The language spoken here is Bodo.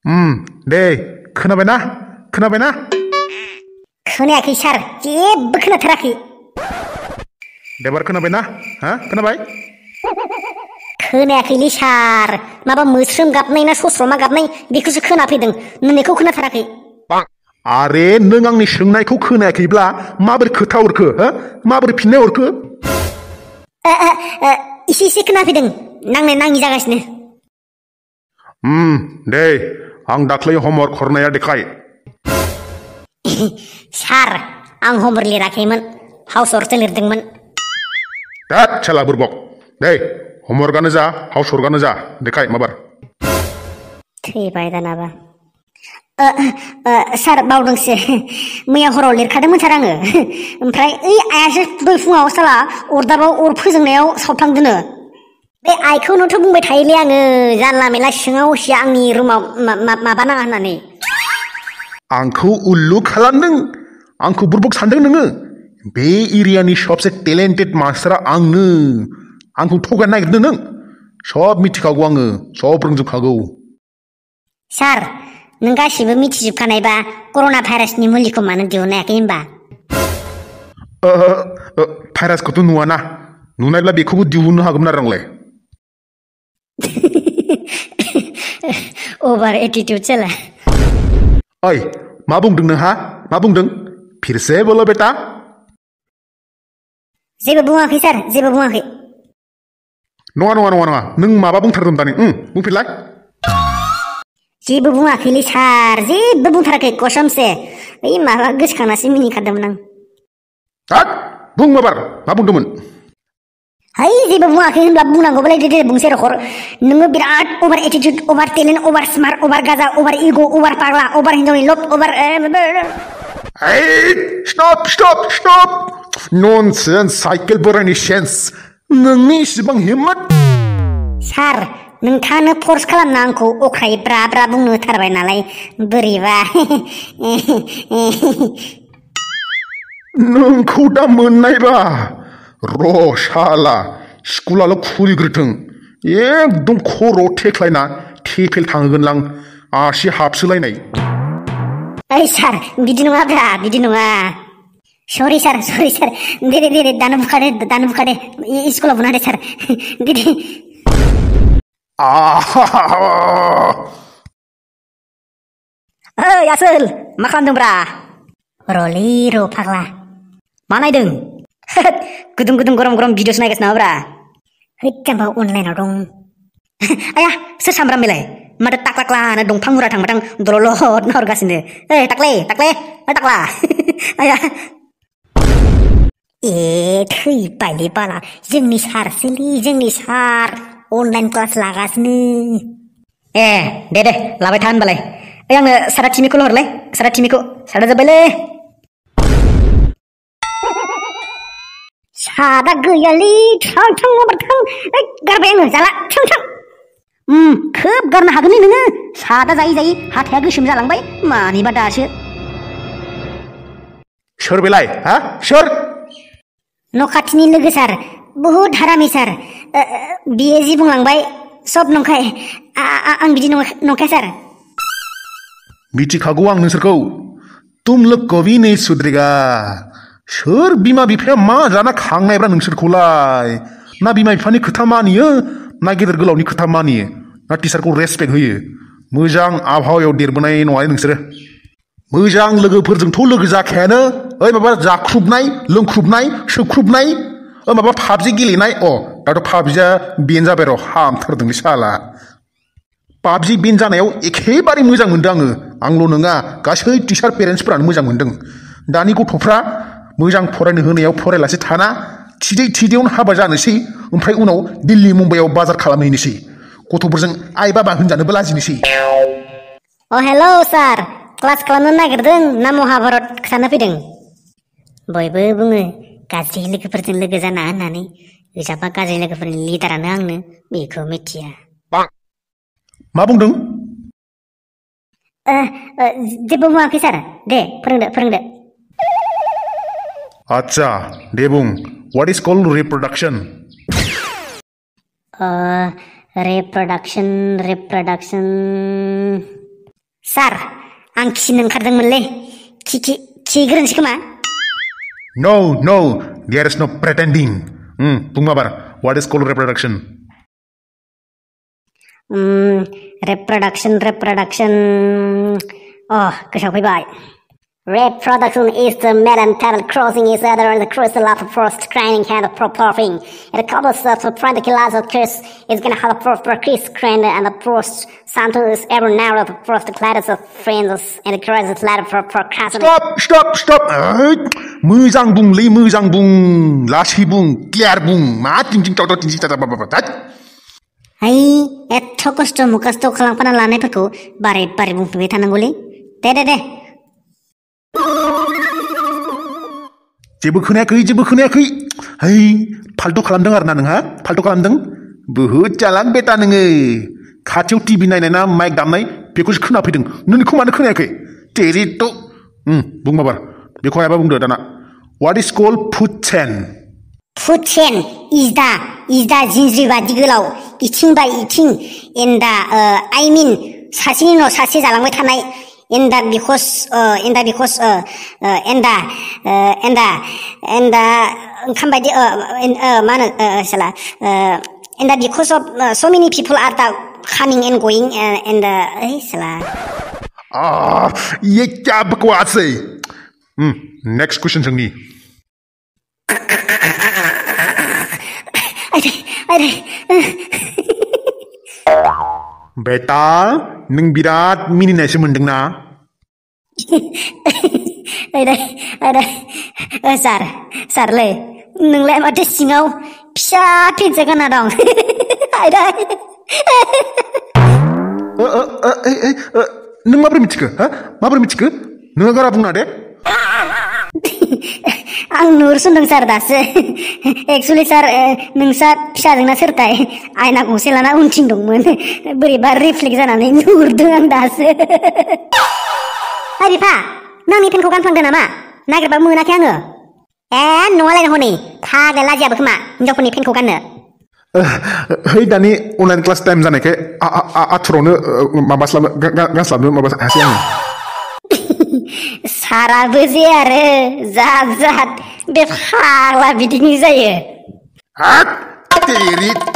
दे खोनाबायना खोनाबायना खोनायाखै सार जेबो खोनाथाराखै देबार खोनाबायना हा खोनाबाय खोनायाखैलै सार माबा मोस्रोम गाबनाय ना सस्रमा गाबनाय बेखौसो खोनाफैदों नोंनिखौ खोनाथाराखै आरे नों आंनि सोंनायखौ खोनायाखैब्ला माबोरै खोथा हरखो हो माबोरै फिननाय हरखो इसे इसे खोनाफैदों नांनाय नाङि जागासिनो दे आं दाख्लै हमवर्क हरनाया देखाय सार आं हमवर्क लिराखैमोन हाउस वर्कसो लिरदोंमोन दात साला बुरबक दे हमवर्कआनो जा हाउस वर्कआनो जा देखाय माबार थैबाय दानाबा सार बावदोंसो मैया हराव लिरखादोंमोन सार आङो ओमफ्राय ओइ आइयासो दहाय फुङाव साला अरदाबाव अर फोजोंनायाव सावफ्लांदोनो बे आइखौनोथ' बुंबाय थायोलै आङो जानला मेला सिङाव हसिया आंनि रुमाव माबा नाङा होननानै आंखौ उल्लु खालामदों आंखौ बुरबक सानदों नोङो बे एरियानि सबसे टेलेन्टेड मास्टारा आंनो आंखौ थगायनो नागिरदों नों सब मिथिखागौ आङो सब रोंजोबखागौ सार नों गासिबो मिथिजोबखानायबा कर'ना भाइरासनि मुलिखौ मानो दिहुननो हायाखै होनबा भाइरासखौथ' नुवाना नुनायब्ला बेखौबो दिहुननो हागौमोन आरो आंलाय ओभार एटिट्युड चला ओइ मा बुंदों नोंहा मा बुंदों फिरसे बोलो बेटा जेबो बुङाखै सार जेबो बुङाखै नङा नङा नङा नङा नों माबा बुंथारदों दानि बुंफिनलाय जेबो बुङाखैलै सार जेबो बुंथाराखै कसमसे ओइ माबा गोसोखांनासो मिनिखादोंमोन आं हाट बुं माबार मा बुंदोंमोन है जेबो बुङाखै होनब्ला बुंनांगौबालाय दे बुंसै रखर नोङो बिराद अभार एटिट्युड अभार टेलेन्ट अभार स्मार्ट अभार गाजा अभार इग' अभार पागला अभार हिन्जावनि लब अभार stop stop stop nonsense cycle बोरायनि sense नोंनि इसिबां हिम्मत सार नोंथाङानो फर्स खालामना आंखौ अख्रायै ब्रा ब्रा बुंनो होथारबाय नालाय बोरैबा नोंखौ दा मोननायबा र' शाला स्कुलाल' खुलिग्रोथों एकदम खर' टेख्लायना टेपेल थांहोगोनलां आसि हाबसोलायनाय ओइ सार बिदि नङाब्रा बिदि नङा सरि सार दे दानो बुखादे स्कुलाव बुना दे सार दे ओइ आसोल मा खालामदोंब्रा रलै र' फाग्ला मा नायदों गुदुं गरम भिडिअ'सो नायगासिनो नामाब्रा हैद जाम्बा अनलाइनाव दं आया सोर सामब्राम बेलाय माथो टाक्लाक्लानो दंफां मुरा थांबाथां दलद नाहरगासिनो ओइ टाक्ले टाक्ला आया ए थैबायलै बाला जोंनि सारसोलै जोंनि सार अनलाइन क्लास लागासिनो ए दे लाबाय था होनबालाय ओइ आंनो सारा थिमिखौल' हरलाय सारा थिमिखौ सारा जोब्बायलै सादा गैयालै थां गारबाय आङो जाला थां खोब गारनो हागोनलै नोङो सादा जायै हाथाया गोसोम जालांबाय मानिबा दासो सोर बेलाय हा सोर न' खाथिनि लोगो सार बहुद हारामि सार बियो जि बुंलांबाय सब नंखाय आं बिदि नंखाया सार मिथिखागौ आं नोंसोरखौ तुम लोग कभी नहीं सुधरेगा सोर बिमा बिफाया मा जाना खांनायब्रा नोंसोरखौलाय ना बिमा बिफानि खोथा मानियो ना गेदेर गोलावनि खोथा मानियो ना टिचारखौ रेसपेक्ट होयो मोजां आबहावायाव देरबोनाय नङा नोंसोरो मोजां लोगोफोरजोंथ' लोगो जाखायानो ओइ माबा जाख्रुबनाय लोंख्रुबनाय सोबख्रुबनाय माबा पाबजि गेलेनाय दाथ' पाबजिया बेन जाबाय र' हामथारदोंलै साला पाबजि बेन जानायाव एखेबारे मोजां मोनदों आंल' नङा गासै टिचार पेरेन्टसफोरानो मोजां मोनदों दानि गथ'फ्रा मोजां फरायनो होनायाव फरायलासे थाना थिदैयावनो हाबा जानोसै ओमफ्राय उनाव दिल्ली मुम्बाइआव बाजार खालामहैनोसै गथ'फोरजों आइ बाबा होनजानोबो लाजिनोसै हेलौ सार क्लास खालामनो नागिरदों ना महाभारत खोथानो फैदों बयबो बुङो गाज्रि लोगोफोरजों लोगो जाना होननानै ओजाबा गाज्रि लोगोफोरनि लिडारानो आंनो बेखौ मिथिया मा बुंदों जेबो बुङाखै सार दे फोरोंदो आच्छा दे बुं what is called reproduction reproduction सार आं खिनो ओंखारदोंमोनलै खिग्रोनोसै खोमा No, no, there is no pretending. Bung mabar, what is called reproduction? Reproduction. Oh, गोसोआव फैबाय. Reproduction is the melanthal crossing each other and the crystal of the first grinding hand of properfing. And the couple of the predicates of Chris is gonna have a proper Chris grind and the first sample is ever narrow the first clatters of friends and the cross ladder for procrastination. Stop. Muzang bung, lashi bung, clear bung, ma ting एथ' खस्थ' मुखस्थ' खालामफाना लानायफोरखौ बारे बुंफिनबाय थानांगौलै दे जेबो खोनायाखै है फाल्तु खालामदों आरोना नोंहा फाल्तु खालामदों बहुद चालाक बेटा नोङो खाथियाव टिभि नायनाय ना माइक दामनाय बेखौसो खोनाफैदों नोंनिखौ मानो खोनायाखै टेरिट' बुं माबार बेखौ हायाबा बुंदो दाना what is called food chain is da जिन्ज्रि बादि गोलाव इथिं बाय इथिं in the I mean सासेनि उनाव सासे जालांबाय थानाय in the because ओंखाम बायदि मा होनो साला in the because of so many people are coming and going and साला ये क्या बकवास है नेक्स्ट क्वेश्चन जोंनि बेटा नों बिराद मिनिनायसो मोनदोंना सारलै नोंलाय माथो सिङाव फिसा फिनसे गाना दं नों माबोरै मिथिखो नोङो गारा बुंना दे आं नुहुरसुनदों सार दासो एक्चुअली सार नोंसा फिसाजोंना सोरथाय आयना गंसे लाना उनथिं दंमोन बोरैबा रिफ्लेक्ट जानानै नुहुरदों आं दासो रिफा नों आंनि पेनखौ गानफ्लांदों नामा नागिरबा मोनाखै आङो नङालाय हनै फाग्ला लाजियाबो खोमा हिनजावफोरनि पेनखौ गाननो है दानि अनलाइन क्लास टाइम जानायखाय आथुरावनो गानस्लाबनो हायासै आङो साराबो जे आरो जात बे फाग्ला बिदिनो जायो टेरिट'